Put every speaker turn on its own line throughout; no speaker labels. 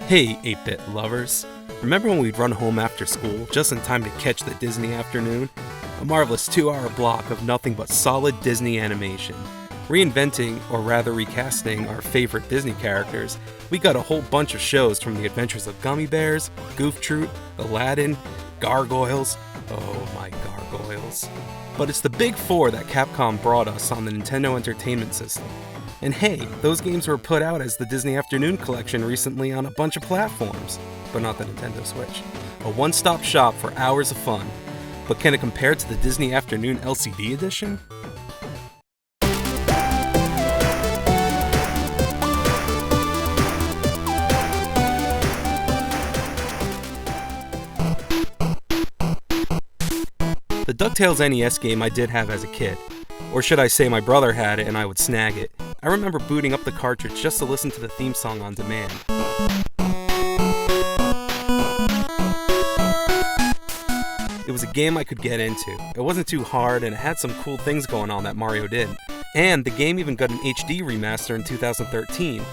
Hey, 8-bit lovers. Remember when we'd run home after school just in time to catch the Disney afternoon? A marvelous 2-hour block of nothing but solid Disney animation. Reinventing, or rather recasting, our favorite Disney characters, we got a whole bunch of shows from the adventures of Gummy Bears, Goof Troop, Aladdin, Gargoyles. Oh my Gargoyles. But it's the big four that Capcom brought us on the Nintendo Entertainment System. And hey, those games were put out as the Disney Afternoon Collection recently on a bunch of platforms, but not the Nintendo Switch. A one-stop shop for hours of fun. But can it compare to the Disney Afternoon LCD edition? The Ducktales NES game I did have as a kid. Or should I say my brother had it and I would snag it. I remember booting up the cartridge just to listen to the theme song on demand. It was a game I could get into. It wasn't too hard and it had some cool things going on that Mario did. And the game even got an HD remaster in 2013.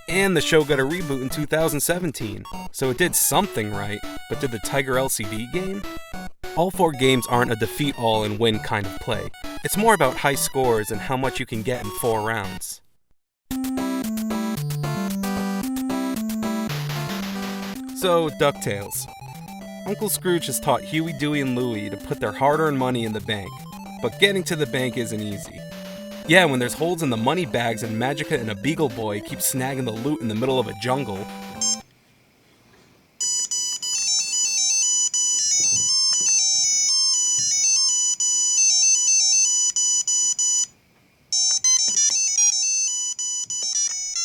And the show got a reboot in 2017. So it did something right, but did the Tiger LCD game? All four games aren't a defeat all and win kind of play. It's more about high scores and how much you can get in 4 rounds. So, Ducktales. Uncle Scrooge has taught Huey, Dewey, and Louie to put their hard-earned money in the bank. But getting to the bank isn't easy. Yeah, when there's holes in the money bags and Magica and a Beagle Boy keep snagging the loot in the middle of a jungle.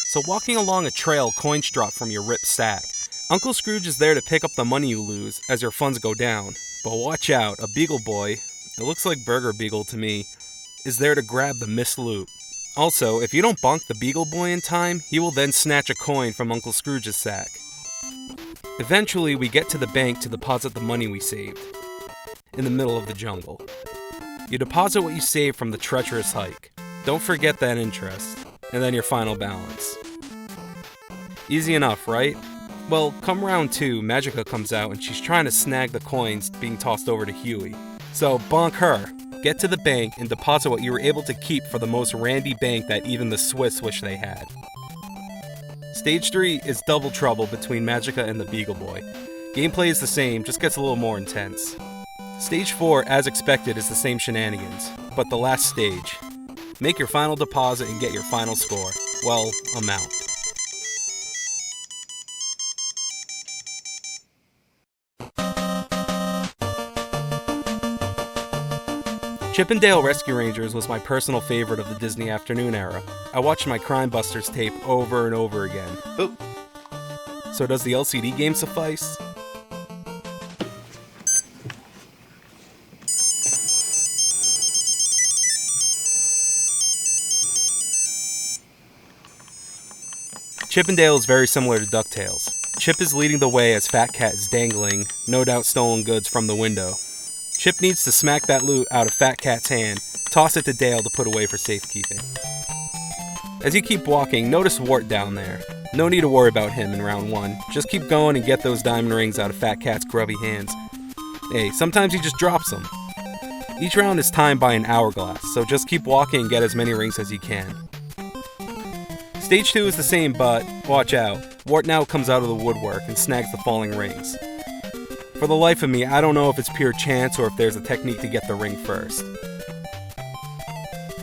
So walking along a trail, coins drop from your ripped sack. Uncle Scrooge is there to pick up the money you lose as your funds go down. But watch out, a Beagle Boy, it looks like Burger Beagle to me, is there to grab the missed loot. Also, if you don't bonk the Beagle Boy in time, he will then snatch a coin from Uncle Scrooge's sack. Eventually, we get to the bank to deposit the money we saved. In the middle of the jungle. You deposit what you saved from the treacherous hike. Don't forget that interest. And then your final balance. Easy enough, right? Well, come round 2, Magica comes out and she's trying to snag the coins being tossed over to Huey. So bonk her, get to the bank, and deposit what you were able to keep for the most randy bank that even the Swiss wish they had. Stage 3 is double trouble between Magica and the Beagle Boy. Gameplay is the same, just gets a little more intense. Stage 4, as expected, is the same shenanigans, but the last stage. Make your final deposit and get your final score. Well, amount. Chip 'n Dale Rescue Rangers was my personal favorite of the Disney Afternoon era. I watched my Crime Busters tape over and over again. Oh. So does the LCD game suffice? Chip 'n Dale is very similar to Ducktales. Chip is leading the way as Fat Cat is dangling, no doubt stolen goods from the window. Chip needs to smack that loot out of Fat Cat's hand, toss it to Dale to put away for safekeeping. As you keep walking, notice Wart down there. No need to worry about him in round 1. Just keep going and get those diamond rings out of Fat Cat's grubby hands. Hey, sometimes he just drops them. Each round is timed by an hourglass, so just keep walking and get as many rings as you can. Stage 2 is the same, but watch out. Wart now comes out of the woodwork and snags the falling rings. For the life of me, I don't know if it's pure chance or if there's a technique to get the ring first.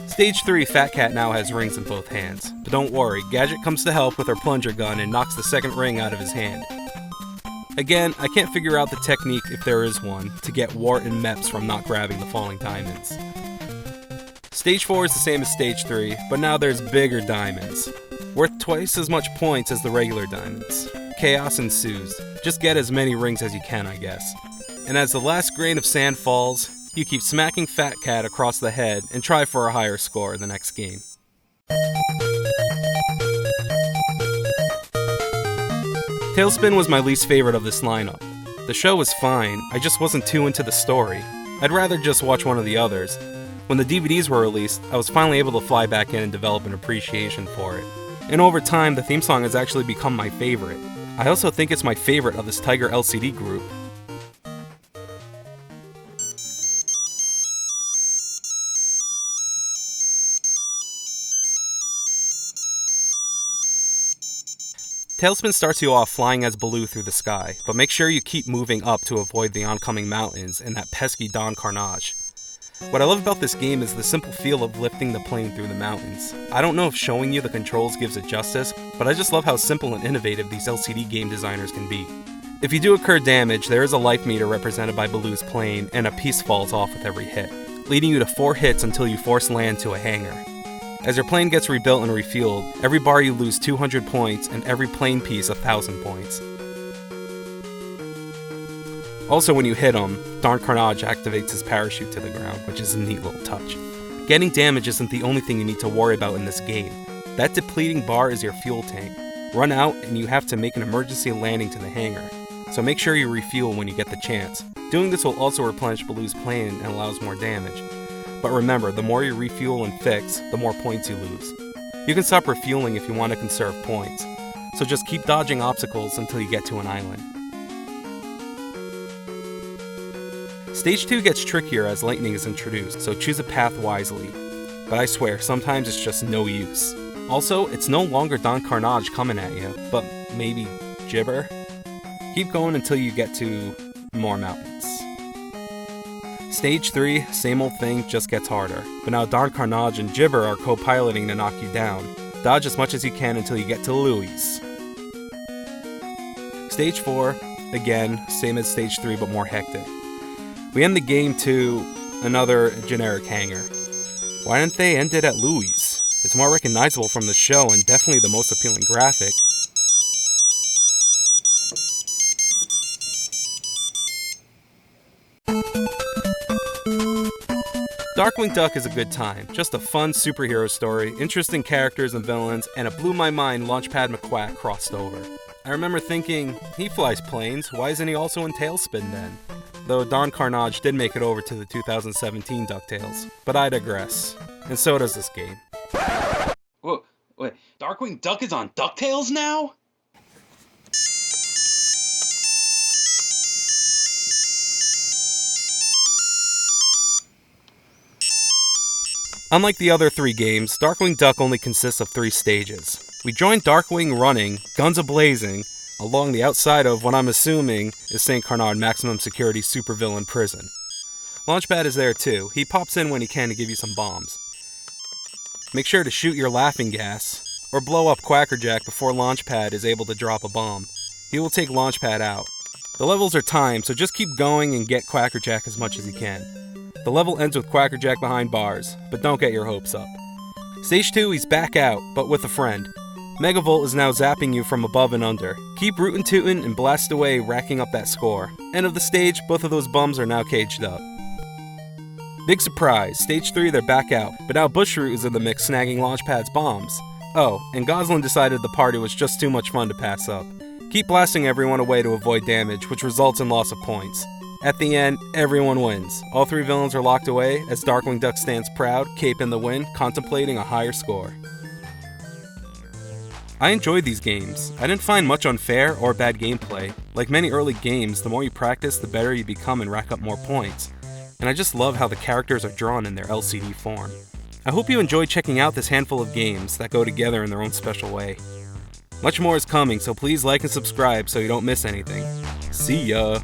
Stage 3, Fat Cat now has rings in both hands. But don't worry, Gadget comes to help with her plunger gun and knocks the second ring out of his hand. Again, I can't figure out the technique, if there is one, to get Wart and Meps from not grabbing the falling diamonds. Stage 4 is the same as Stage 3, but now there's bigger diamonds. Worth twice as much points as the regular diamonds. Chaos ensues. Just get as many rings as you can, I guess. And as the last grain of sand falls, you keep smacking Fat Cat across the head and try for a higher score the next game. Tailspin was my least favorite of this lineup. The show was fine, I just wasn't too into the story. I'd rather just watch one of the others. When the DVDs were released, I was finally able to fly back in and develop an appreciation for it. And over time, the theme song has actually become my favorite. I also think it's my favorite of this Tiger LCD group. Tailspin starts you off flying as Baloo through the sky, but make sure you keep moving up to avoid the oncoming mountains and that pesky Don Carnage. What I love about this game is the simple feel of lifting the plane through the mountains. I don't know if showing you the controls gives it justice, but I just love how simple and innovative these LCD game designers can be. If you do incur damage, there is a life meter represented by Baloo's plane, and a piece falls off with every hit, leading you to 4 hits until you force land to a hangar. As your plane gets rebuilt and refueled, every bar you lose 200 points, and every plane piece 1,000 points. Also, when you hit him, Don Carnage activates his parachute to the ground, which is a neat little touch. Getting damage isn't the only thing you need to worry about in this game. That depleting bar is your fuel tank. Run out and you have to make an emergency landing to the hangar, so make sure you refuel when you get the chance. Doing this will also replenish Baloo's plane and allows more damage. But remember, the more you refuel and fix, the more points you lose. You can stop refueling if you want to conserve points, so just keep dodging obstacles until you get to an island. Stage 2 gets trickier as lightning is introduced, so choose a path wisely. But I swear, sometimes it's just no use. Also, it's no longer Don Carnage coming at you, but maybe Gibber? Keep going until you get to more mountains. Stage 3, same old thing, just gets harder. But now Don Carnage and Gibber are co-piloting to knock you down. Dodge as much as you can until you get to Louis. Stage 4, again, same as Stage 3 but more hectic. We end the game to another generic hangar. Why didn't they end it at Louis? It's more recognizable from the show and definitely the most appealing graphic. Darkwing Duck is a good time, just a fun superhero story, interesting characters and villains, and it blew my mind Launchpad McQuack crossed over. I remember thinking, he flies planes, why isn't he also in Tailspin then? Though Don Carnage did make it over to the 2017 Ducktales, but I digress. And so does this game.
Whoa, wait, Darkwing Duck is on Ducktales now?
Unlike the other 3 games, Darkwing Duck only consists of 3 stages. We join Darkwing running, guns a-blazing, along the outside of what I'm assuming is St. Carnard Maximum Security Supervillain Prison. Launchpad is there too. He pops in when he can to give you some bombs. Make sure to shoot your laughing gas, or blow up Quackerjack before Launchpad is able to drop a bomb. He will take Launchpad out. The levels are timed, so just keep going and get Quackerjack as much as you can. The level ends with Quackerjack behind bars, but don't get your hopes up. Stage 2, he's back out, but with a friend. Megavolt is now zapping you from above and under. Keep rootin' tootin' and blast away, racking up that score. End of the stage, both of those bums are now caged up. Big surprise, Stage 3 they're back out, but now Bushroot is in the mix snagging Launchpad's bombs. Oh, and Goslin decided the party was just too much fun to pass up. Keep blasting everyone away to avoid damage, which results in loss of points. At the end, everyone wins. All 3 villains are locked away as Darkwing Duck stands proud, cape in the wind, contemplating a higher score. I enjoyed these games. I didn't find much unfair or bad gameplay. Like many early games, the more you practice, the better you become and rack up more points. And I just love how the characters are drawn in their LCD form. I hope you enjoyed checking out this handful of games that go together in their own special way. Much more is coming, so please like and subscribe so you don't miss anything. See ya!